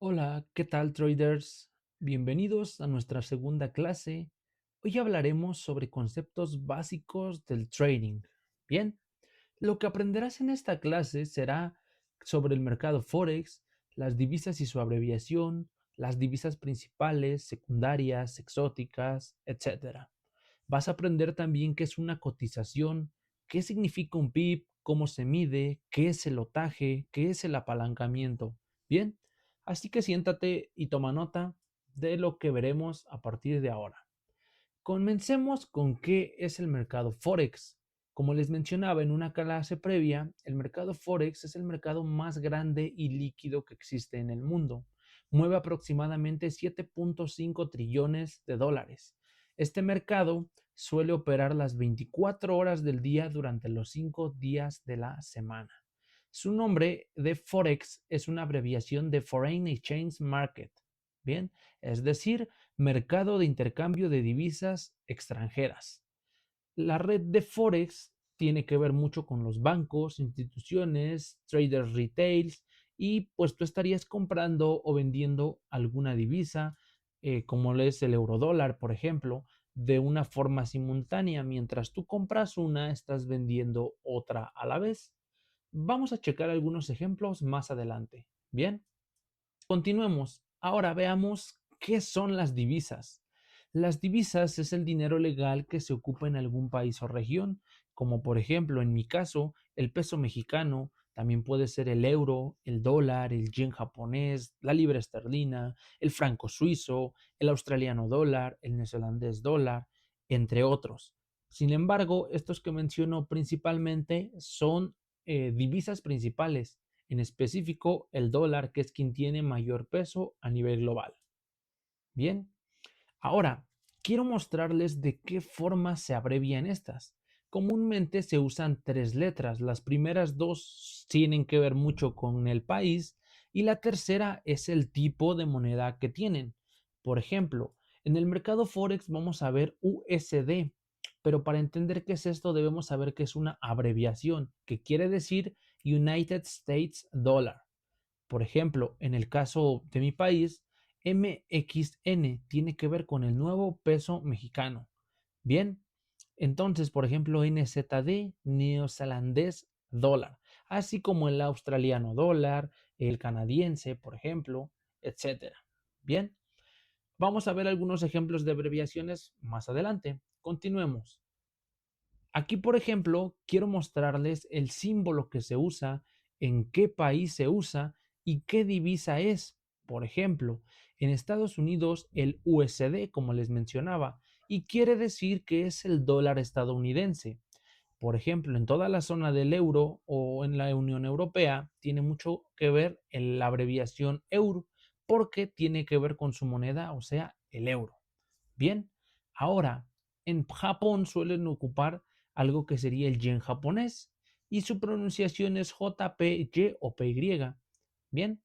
Hola, ¿qué tal traders? Bienvenidos a nuestra segunda clase. Hoy hablaremos sobre conceptos básicos del trading. Bien, lo que aprenderás en esta clase será sobre el mercado Forex, las divisas y su abreviación, las divisas principales, secundarias, exóticas, etcétera. Vas a aprender también qué es una cotización, qué significa un PIB, cómo se mide, qué es el otaje, qué es el apalancamiento. Bien, así que siéntate y toma nota de lo que veremos a partir de ahora. Comencemos con qué es el mercado Forex. Como les mencionaba en una clase previa, el mercado Forex es el mercado más grande y líquido que existe en el mundo. Mueve aproximadamente 7.5 trillones de dólares. Este mercado suele operar las 24 horas del día durante los 5 días de la semana. Su nombre de Forex es una abreviación de Foreign Exchange Market. Bien, es decir, mercado de intercambio de divisas extranjeras. La red de Forex tiene que ver mucho con los bancos, instituciones, traders retails y pues tú estarías comprando o vendiendo alguna divisa, como es el eurodólar, por ejemplo, de una forma simultánea. Mientras tú compras una, estás vendiendo otra a la vez. Vamos a checar algunos ejemplos más adelante. Bien. Continuemos. Ahora veamos qué son las divisas. Las divisas es el dinero legal que se ocupa en algún país o región, como por ejemplo en mi caso el peso mexicano, también puede ser el euro, el dólar, el yen japonés, la libra esterlina, el franco suizo, el australiano dólar, el neozelandés dólar, entre otros. Sin embargo, estos que menciono principalmente son divisas principales, en específico el dólar, que es quien tiene mayor peso a nivel global. Bien, ahora quiero mostrarles de qué forma se abrevian estas. Comúnmente se usan tres letras, las primeras dos tienen que ver mucho con el país y la tercera es el tipo de moneda que tienen. Por ejemplo, en el mercado Forex vamos a ver USD, pero para entender qué es esto debemos saber que es una abreviación, que quiere decir United States Dollar. Por ejemplo, en el caso de mi país, MXN tiene que ver con el nuevo peso mexicano. Bien, entonces, por ejemplo, NZD, neozelandés dólar, así como el australiano dólar, el canadiense, por ejemplo, etcétera. Bien, vamos a ver algunos ejemplos de abreviaciones más adelante. Continuemos. Aquí, por ejemplo, quiero mostrarles el símbolo que se usa, en qué país se usa y qué divisa es. Por ejemplo, en Estados Unidos el USD, como les mencionaba, y quiere decir que es el dólar estadounidense. Por ejemplo, en toda la zona del euro o en la Unión Europea tiene mucho que ver en la abreviación euro, porque tiene que ver con su moneda, o sea, el euro. Bien, ahora en Japón suelen ocupar algo que sería el yen japonés y su pronunciación es JPY o PY. Bien,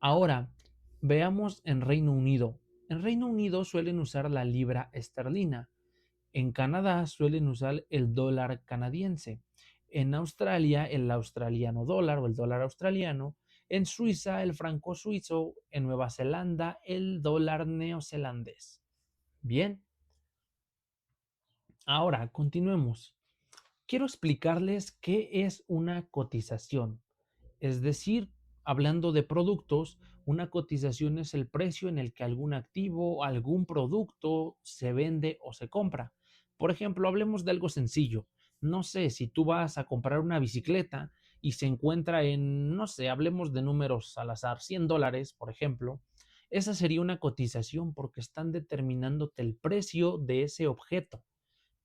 ahora veamos en Reino Unido. En Reino Unido suelen usar la libra esterlina. En Canadá suelen usar el dólar canadiense. En Australia el australiano dólar o el dólar australiano. En Suiza el franco suizo. En Nueva Zelanda el dólar neozelandés. Bien, ahora continuemos. Quiero explicarles qué es una cotización. Es decir, hablando de productos, una cotización es el precio en el que algún activo, algún producto se vende o se compra. Por ejemplo, hablemos de algo sencillo. No sé, si tú vas a comprar una bicicleta y se encuentra en, no sé, hablemos de números al azar, $100, por ejemplo, esa sería una cotización porque están determinándote el precio de ese objeto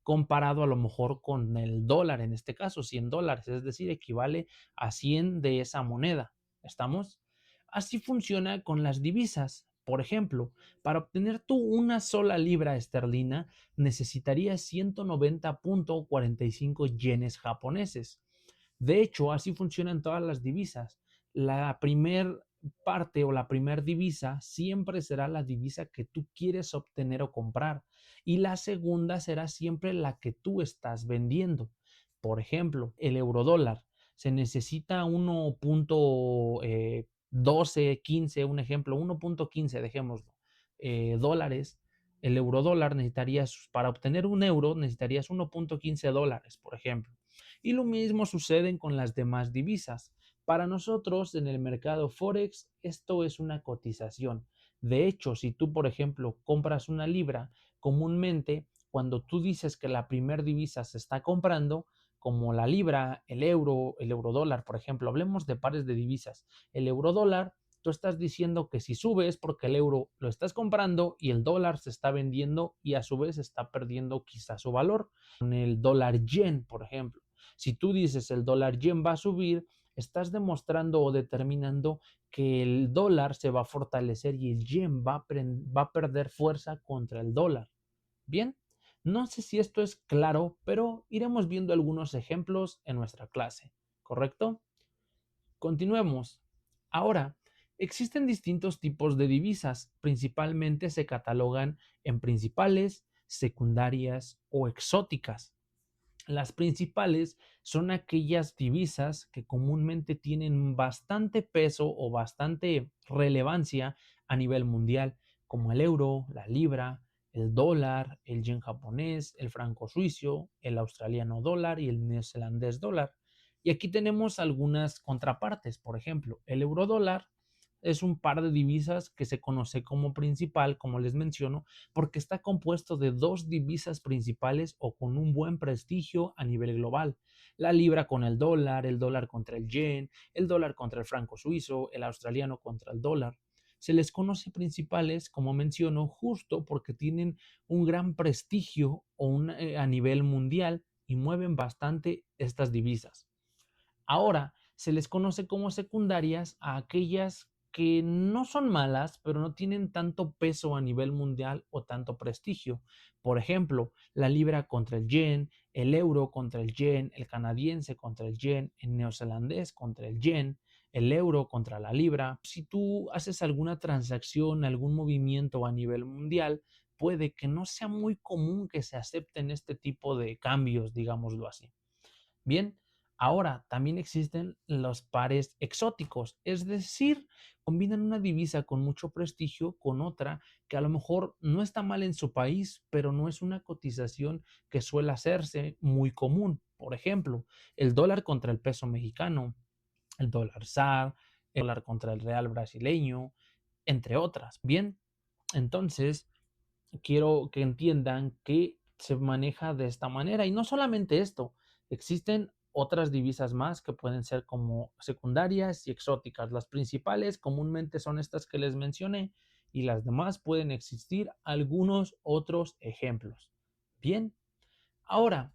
comparado a lo mejor con el dólar, en este caso $100, es decir, equivale a 100 de esa moneda. ¿Estamos? Así funciona con las divisas. Por ejemplo, para obtener tú una sola libra esterlina necesitarías 190.45 yenes japoneses. De hecho, así funcionan todas las divisas. La primer parte o la primer divisa siempre será la divisa que tú quieres obtener o comprar y la segunda será siempre la que tú estás vendiendo. Por ejemplo, el eurodólar se necesita 1. 12, 15, un ejemplo, 1.15, dejémoslo, dólares, el euro dólar necesitarías, para obtener un euro, necesitarías 1.15 dólares, por ejemplo. Y lo mismo sucede con las demás divisas. Para nosotros en el mercado Forex, esto es una cotización. De hecho, si tú, por ejemplo, compras una libra, comúnmente cuando tú dices que la primer divisa se está comprando, como la libra, el euro dólar, por ejemplo, hablemos de pares de divisas. El euro dólar, tú estás diciendo que si sube es porque el euro lo estás comprando y el dólar se está vendiendo y a su vez está perdiendo quizás su valor. Con el dólar yen, por ejemplo, si tú dices el dólar yen va a subir, estás demostrando o determinando que el dólar se va a fortalecer y el yen va a perder fuerza contra el dólar. Bien, no sé si esto es claro, pero iremos viendo algunos ejemplos en nuestra clase, ¿correcto? Continuemos. Ahora, existen distintos tipos de divisas. Principalmente se catalogan en principales, secundarias o exóticas. Las principales son aquellas divisas que comúnmente tienen bastante peso o bastante relevancia a nivel mundial, como el euro, la libra, el dólar, el yen japonés, el franco suizo, el australiano dólar y el neozelandés dólar. Y aquí tenemos algunas contrapartes. Por ejemplo, el euro dólar es un par de divisas que se conoce como principal, como les menciono, porque está compuesto de dos divisas principales o con un buen prestigio a nivel global. La libra con el dólar contra el yen, el dólar contra el franco suizo, el australiano contra el dólar. Se les conoce principales, como menciono, justo porque tienen un gran prestigio a nivel mundial y mueven bastante estas divisas. Ahora, se les conoce como secundarias a aquellas que no son malas, pero no tienen tanto peso a nivel mundial o tanto prestigio. Por ejemplo, la libra contra el yen, el euro contra el yen, el canadiense contra el yen, el neozelandés contra el yen, el euro contra la libra. Si tú haces alguna transacción, algún movimiento a nivel mundial, puede que no sea muy común que se acepten este tipo de cambios, digámoslo así. Bien, ahora también existen los pares exóticos, es decir, combinan una divisa con mucho prestigio con otra que a lo mejor no está mal en su país, pero no es una cotización que suele hacerse muy común. Por ejemplo, el dólar contra el peso mexicano, el dólar SAR, el dólar contra el real brasileño, entre otras. Bien, entonces quiero que entiendan que se maneja de esta manera. Y no solamente esto, existen otras divisas más que pueden ser como secundarias y exóticas. Las principales comúnmente son estas que les mencioné y las demás pueden existir algunos otros ejemplos. Bien, ahora,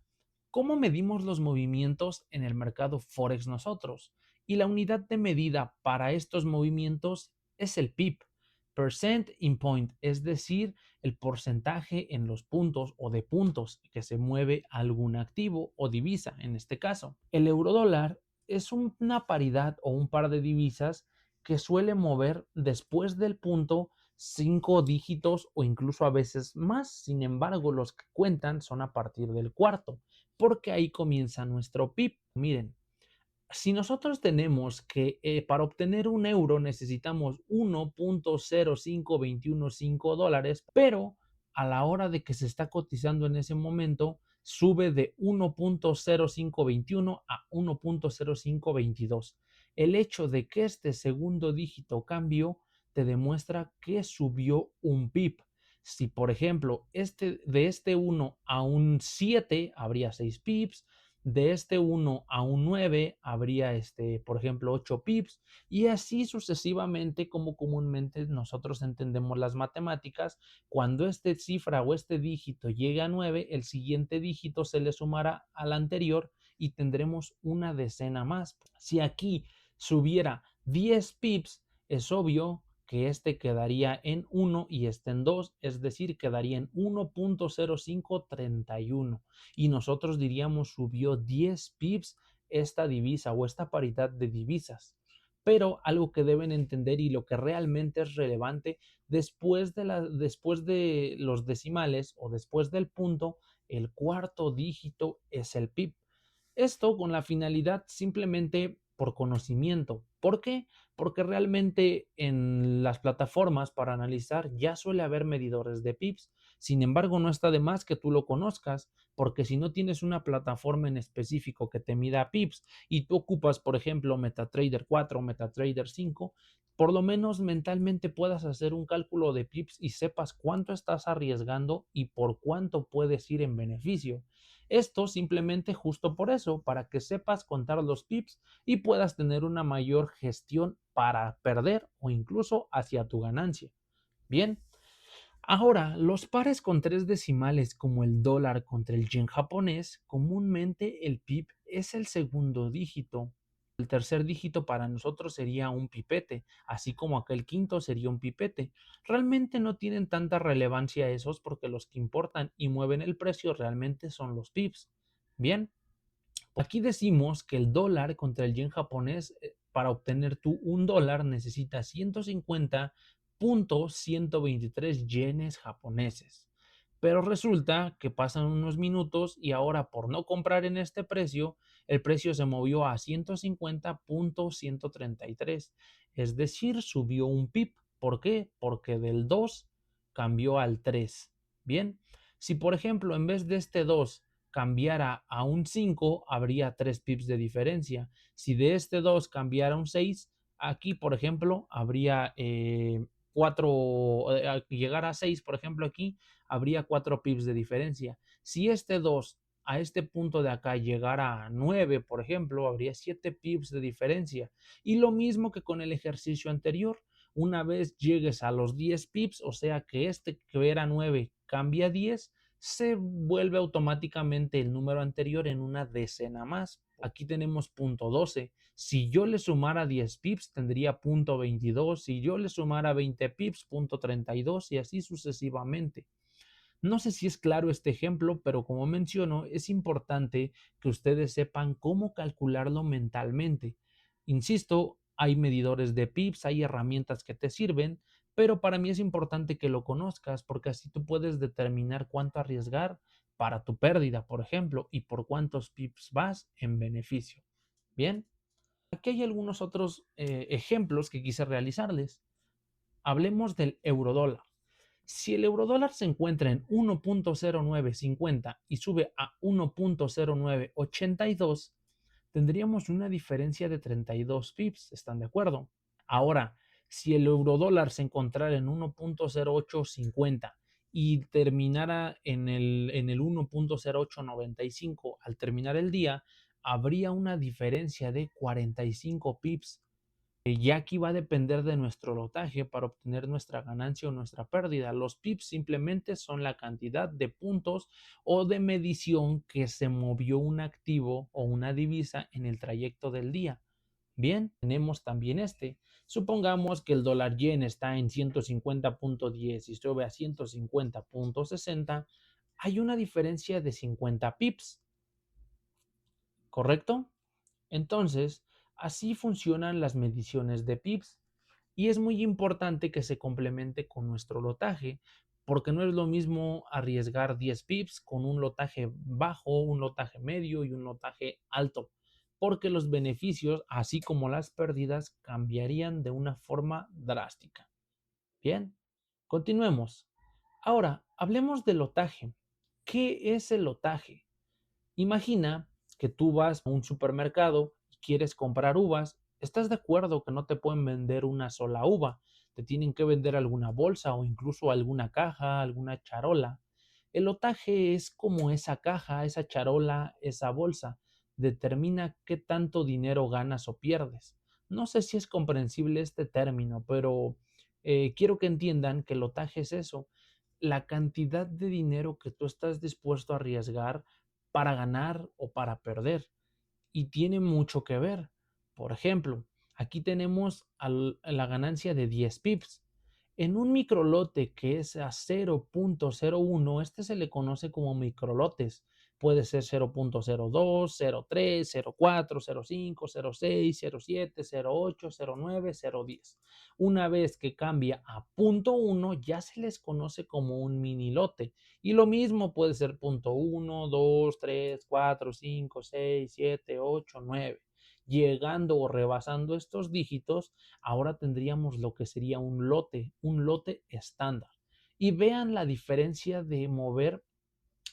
¿cómo medimos los movimientos en el mercado Forex nosotros? Y la unidad de medida para estos movimientos es el PIP, Percent in Point, es decir, el porcentaje en los puntos o de puntos que se mueve algún activo o divisa en este caso. El eurodólar es una paridad o un par de divisas que suele mover después del punto 5 dígitos o incluso a veces más. Sin embargo, los que cuentan son a partir del cuarto, porque ahí comienza nuestro PIB. Miren, si nosotros tenemos que para obtener un euro necesitamos 1.05215 dólares, pero a la hora de que se está cotizando en ese momento sube de 1.0521 a 1.0522. El hecho de que este segundo dígito cambió te demuestra que subió un pip. Si por ejemplo de este 1 a un 7 habría 6 pips, de este 1 a un 9 habría, por ejemplo, 8 pips y así sucesivamente como comúnmente nosotros entendemos las matemáticas. Cuando esta cifra o este dígito llegue a 9, el siguiente dígito se le sumará al anterior y tendremos una decena más. Si aquí subiera 10 pips, es obvio que este quedaría en 1 y este en 2, es decir, quedaría en 1.0531 y nosotros diríamos subió 10 pips esta divisa o esta paridad de divisas. Pero algo que deben entender y lo que realmente es relevante, después de los decimales o después del punto, el cuarto dígito es el PIB. Esto con la finalidad simplemente por conocimiento. ¿Por qué? Porque realmente en las plataformas para analizar ya suele haber medidores de pips. Sin embargo, no está de más que tú lo conozcas, porque si no tienes una plataforma en específico que te mida pips y tú ocupas, por ejemplo, MetaTrader 4 o MetaTrader 5, por lo menos mentalmente puedas hacer un cálculo de pips y sepas cuánto estás arriesgando y por cuánto puedes ir en beneficio. Esto simplemente justo por eso, para que sepas contar los pips y puedas tener una mayor gestión para perder o incluso hacia tu ganancia. Bien, ahora los pares con tres decimales como el dólar contra el yen japonés, comúnmente el pip es el segundo dígito. El tercer dígito para nosotros sería un pipete, así como aquel quinto sería un pipete. Realmente no tienen tanta relevancia esos porque los que importan y mueven el precio realmente son los pips. Bien, aquí decimos que el dólar contra el yen japonés, para obtener tú un dólar necesitas 150.123 yenes japoneses. Pero resulta que pasan unos minutos y ahora por no comprar en este precio, el precio se movió a 150.133. Es decir, subió un pip. ¿Por qué? Porque del 2 cambió al 3. Bien, si por ejemplo en vez de este 2 cambiara a un 5, habría 3 pips de diferencia. Si de este 2 cambiara a un 6, aquí, por ejemplo, habría 4, llegar a 6, por ejemplo, aquí, habría 4 pips de diferencia. Si este 2 a este punto de acá llegara a 9, por ejemplo, habría 7 pips de diferencia. Y lo mismo que con el ejercicio anterior. Una vez llegues a los 10 pips, o sea que este que era 9 cambia a 10, se vuelve automáticamente el número anterior en una decena más. Aquí tenemos punto 12. Si yo le sumara 10 pips, tendría punto 22. Si yo le sumara 20 pips, punto 32 y así sucesivamente. No sé si es claro este ejemplo, pero como menciono, es importante que ustedes sepan cómo calcularlo mentalmente. Insisto, hay medidores de pips, hay herramientas que te sirven, pero para mí es importante que lo conozcas porque así tú puedes determinar cuánto arriesgar para tu pérdida, por ejemplo, y por cuántos pips vas en beneficio. Bien, aquí hay algunos otros ejemplos que quise realizarles. Hablemos del eurodólar. Si el eurodólar se encuentra en 1.0950 y sube a 1.0982, tendríamos una diferencia de 32 pips, ¿están de acuerdo? Ahora, si el eurodólar se encontrara en 1.0850 y terminara en el 1.0895 al terminar el día, habría una diferencia de 45 pips. Ya aquí va a depender de nuestro lotaje para obtener nuestra ganancia o nuestra pérdida. Los pips simplemente son la cantidad de puntos o de medición que se movió un activo o una divisa en el trayecto del día. Bien, tenemos también este. Supongamos que el dólar yen está en 150.10 y sube a 150.60. Hay una diferencia de 50 pips, ¿correcto? Entonces, así funcionan las mediciones de pips y es muy importante que se complemente con nuestro lotaje, porque no es lo mismo arriesgar 10 pips con un lotaje bajo, un lotaje medio y un lotaje alto, porque los beneficios, así como las pérdidas, cambiarían de una forma drástica. Bien, continuemos. Ahora, hablemos del lotaje. ¿Qué es el lotaje? Imagina que tú vas a un supermercado y quieres comprar uvas. ¿Estás de acuerdo que no te pueden vender una sola uva? Te tienen que vender alguna bolsa o incluso alguna caja, alguna charola. El lotaje es como esa caja, esa charola, esa bolsa. Determina qué tanto dinero ganas o pierdes. No sé si es comprensible este término, pero quiero que entiendan que el lotaje es eso, la cantidad de dinero que tú estás dispuesto a arriesgar para ganar o para perder. Y tiene mucho que ver. Por ejemplo, aquí tenemos la ganancia de 10 pips. En un microlote que es a 0.01, este se le conoce como microlotes. Puede ser 0.02, 0.3, 0.4, 0.5, 0.6, 0.7, 0.8, 0.9, 0.10. Una vez que cambia a punto .1, ya se les conoce como un mini lote. Y lo mismo puede ser punto 1, 2, 3, 4, 5, 6, 7, 8, 9. llegando o rebasando estos dígitos, ahora tendríamos lo que sería un lote estándar. Y vean la diferencia de mover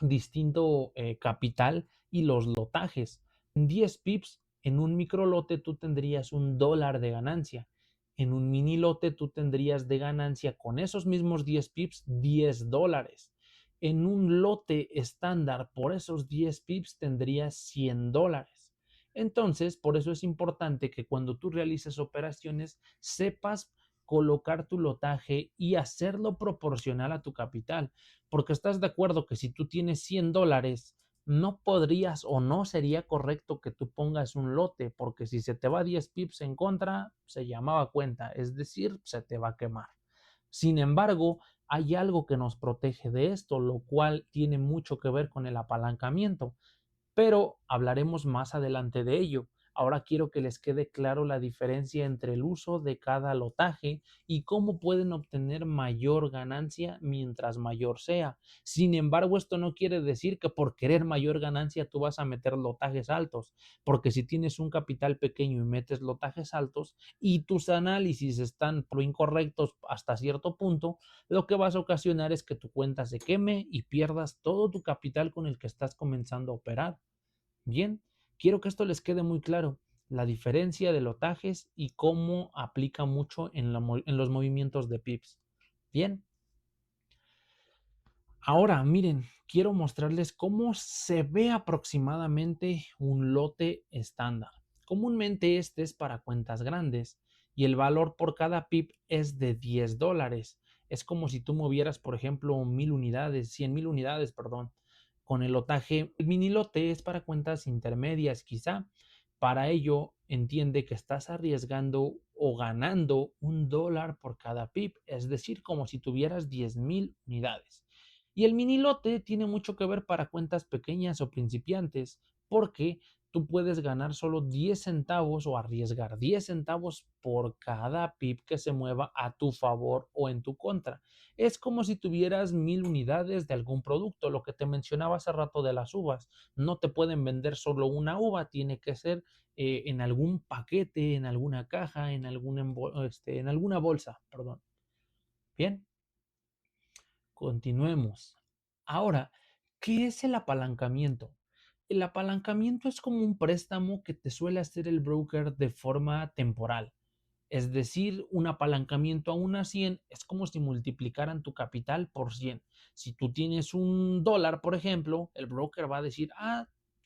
distinto capital y los lotajes. En 10 pips, en un micro lote tú tendrías $1 de ganancia. En un mini lote tú tendrías de ganancia con esos mismos 10 pips $10. En un lote estándar por esos 10 pips tendrías $100. Entonces, por eso es importante que cuando tú realices operaciones sepas colocar tu lotaje y hacerlo proporcional a tu capital, porque estás de acuerdo que si tú tienes $100, no podrías o no sería correcto que tú pongas un lote, porque si se te va 10 pips en contra, se llamaba cuenta, es decir, se te va a quemar. Sin embargo, hay algo que nos protege de esto, lo cual tiene mucho que ver con el apalancamiento, pero hablaremos más adelante de ello. Ahora quiero que les quede claro la diferencia entre el uso de cada lotaje y cómo pueden obtener mayor ganancia mientras mayor sea. Sin embargo, esto no quiere decir que por querer mayor ganancia tú vas a meter lotajes altos, porque si tienes un capital pequeño y metes lotajes altos y tus análisis están incorrectos hasta cierto punto, lo que vas a ocasionar es que tu cuenta se queme y pierdas todo tu capital con el que estás comenzando a operar. Bien, quiero que esto les quede muy claro, la diferencia de lotajes y cómo aplica mucho en los movimientos de pips. Bien, ahora miren, quiero mostrarles cómo se ve aproximadamente un lote estándar. Comúnmente este es para cuentas grandes y el valor por cada pip es de $10. Es como si tú movieras, por ejemplo, 1000 unidades, 100,000 unidades, perdón, con el lotaje. El mini lote es para cuentas intermedias, quizá. Para ello, entiende que estás arriesgando o ganando $1 por cada pip, es decir, como si tuvieras 10,000 unidades. Y el mini lote tiene mucho que ver para cuentas pequeñas o principiantes, porque tú puedes ganar solo 10 centavos o arriesgar 10 centavos por cada pip que se mueva a tu favor o en tu contra. Es como si tuvieras 1000 unidades de algún producto, lo que te mencionaba hace rato de las uvas. No te pueden vender solo una uva, tiene que ser en algún paquete, en alguna caja, en alguna bolsa, perdón. Bien, continuemos. Ahora, ¿qué es el apalancamiento? El apalancamiento es como un préstamo que te suele hacer el broker de forma temporal. Es decir, un apalancamiento a 1 a 100 es como si multiplicaran tu capital por 100. Si tú tienes $1, por ejemplo, el broker va a decir,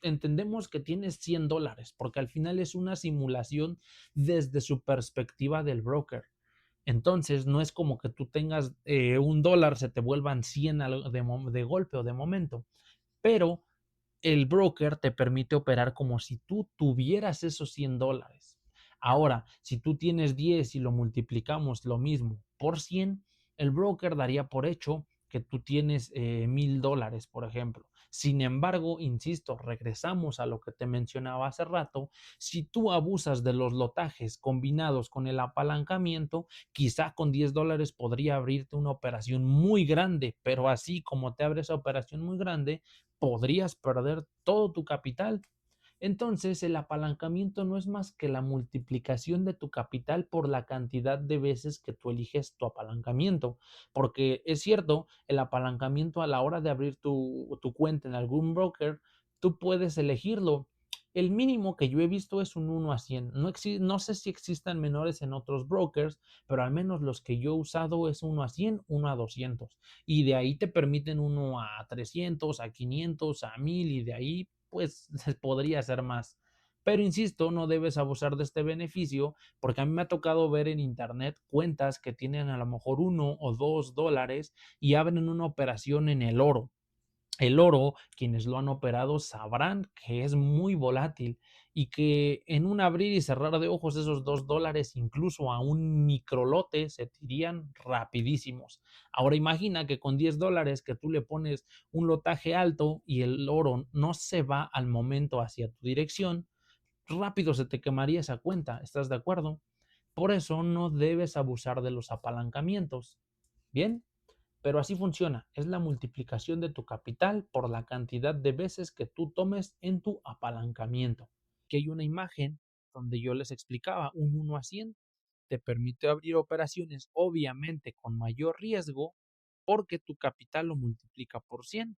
entendemos que tienes $100, porque al final es una simulación desde su perspectiva del broker. Entonces, no es como que tú tengas $1, se te vuelvan 100 de golpe o de momento, pero el broker te permite operar como si tú tuvieras esos $100. Ahora, si tú tienes 10 y lo multiplicamos lo mismo por 100, el broker daría por hecho que tú tienes $1,000, por ejemplo. Sin embargo, insisto, regresamos a lo que te mencionaba hace rato. Si tú abusas de los lotajes combinados con el apalancamiento, quizá con $10 podría abrirte una operación muy grande, pero así como te abre esa operación muy grande, podrías perder todo tu capital. Entonces, el apalancamiento no es más que la multiplicación de tu capital por la cantidad de veces que tú eliges tu apalancamiento. Porque es cierto, el apalancamiento a la hora de abrir tu cuenta en algún broker, tú puedes elegirlo. El mínimo que yo he visto es un 1 a 100. No sé si existan menores en otros brokers, pero al menos los que yo he usado es 1 a 100, 1 a 200. Y de ahí te permiten 1 a 300, a 500, a 1000 y de ahí pues podría ser más. Pero insisto, no debes abusar de este beneficio porque a mí me ha tocado ver en internet cuentas que tienen a lo mejor $1 o $2 y abren una operación en el oro. El oro, quienes lo han operado sabrán que es muy volátil y que en un abrir y cerrar de ojos esos $2, incluso a un microlote, se te irían rapidísimos. Ahora imagina que con $10 que tú le pones un lotaje alto y el oro no se va al momento hacia tu dirección, rápido se te quemaría esa cuenta, ¿estás de acuerdo? Por eso no debes abusar de los apalancamientos. Bien, pero así funciona, es la multiplicación de tu capital por la cantidad de veces que tú tomes en tu apalancamiento. Aquí hay una imagen donde yo les explicaba un 1 a 100 te permite abrir operaciones obviamente con mayor riesgo porque tu capital lo multiplica por 100.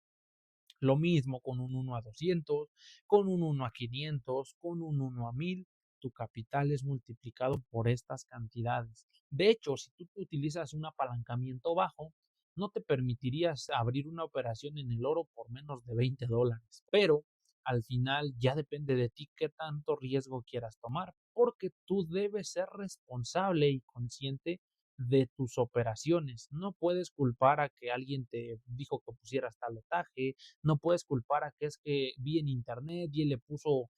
Lo mismo con un 1 a 200, con un 1 a 500, con un 1 a 1000. Tu capital es multiplicado por estas cantidades. De hecho, si tú utilizas un apalancamiento bajo, no te permitirías abrir una operación en el oro por menos de $20. Pero al final ya depende de ti qué tanto riesgo quieras tomar, porque tú debes ser responsable y consciente de tus operaciones. No puedes culpar a que alguien te dijo que pusieras tal otaje, no puedes culpar a que es que vi en internet y él le puso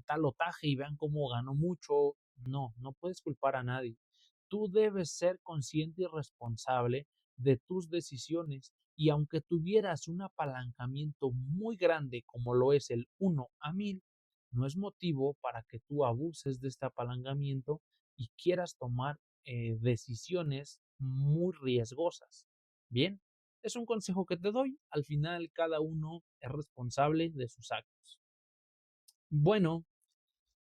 tal otaje y vean cómo ganó mucho. No, no puedes culpar a nadie. Tú debes ser consciente y responsable de tus decisiones y aunque tuvieras un apalancamiento muy grande como lo es el 1 a 1000, no es motivo para que tú abuses de este apalancamiento y quieras tomar decisiones muy riesgosas. Bien, es un consejo que te doy. Al final, cada uno es responsable de sus actos. Bueno,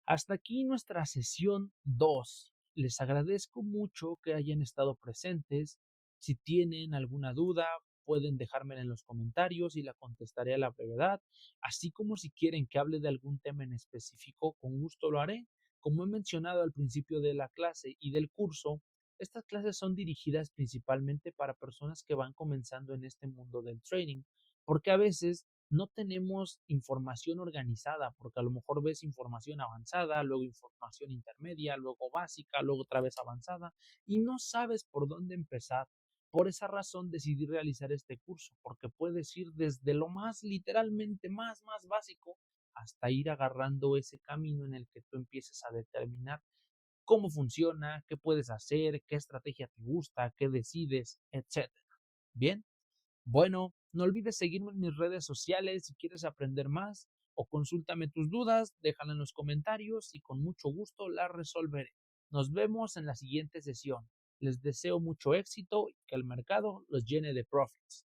hasta aquí nuestra sesión 2. Les agradezco mucho que hayan estado presentes. Si tienen alguna duda, pueden dejármela en los comentarios y la contestaré a la brevedad, así como si quieren que hable de algún tema en específico, con gusto lo haré. Como he mencionado al principio de la clase y del curso, estas clases son dirigidas principalmente para personas que van comenzando en este mundo del trading, porque a veces no tenemos información organizada, porque a lo mejor ves información avanzada, luego información intermedia, luego básica, luego otra vez avanzada, y no sabes por dónde empezar. Por esa razón decidí realizar este curso, porque puedes ir desde lo más literalmente más básico hasta ir agarrando ese camino en el que tú empieces a determinar cómo funciona, qué puedes hacer, qué estrategia te gusta, qué decides, etcétera. Bien, bueno, no olvides seguirme en mis redes sociales si quieres aprender más o consúltame tus dudas, déjala en los comentarios y con mucho gusto las resolveré. Nos vemos en la siguiente sesión. Les deseo mucho éxito y que el mercado los llene de profits.